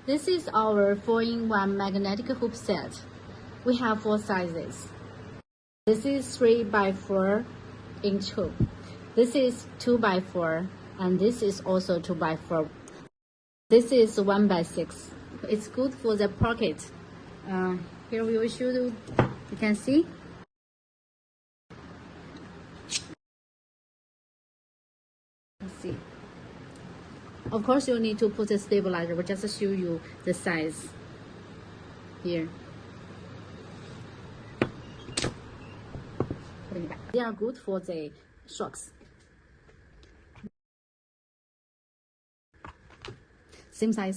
This is our 4-in-1 magnetic hoop set. We have 4 sizes. This is 3x4-inch hoop. This is 2x4, and this is also 2x4. This is 1x6. It's good for the pocket. Here we will show you. You can see. Let's see. Of course, you need to put a stabilizer. We'll just show you the size here. They are good for the shocks. Same size.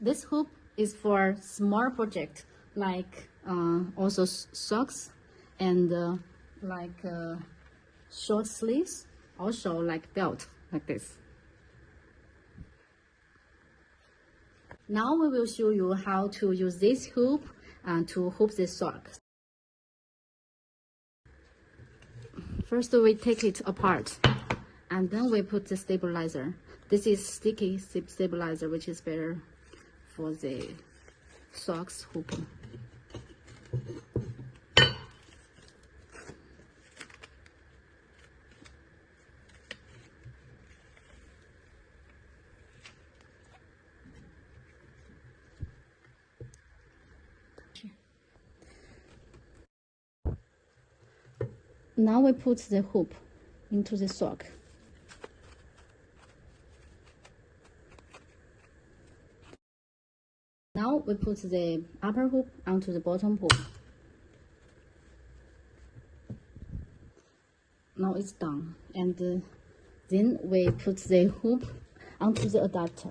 This hoop is for small project like also socks and like short sleeves, also like belt like this. Now we will show you how to use this hoop to hoop the socks. First we take it apart and then we put the stabilizer. This is sticky stabilizer, which is better for the socks hooping. Now we put the hoop into the sock. Now we put the upper hoop onto the bottom hoop. Now it's done, and then we put the hoop onto the adapter.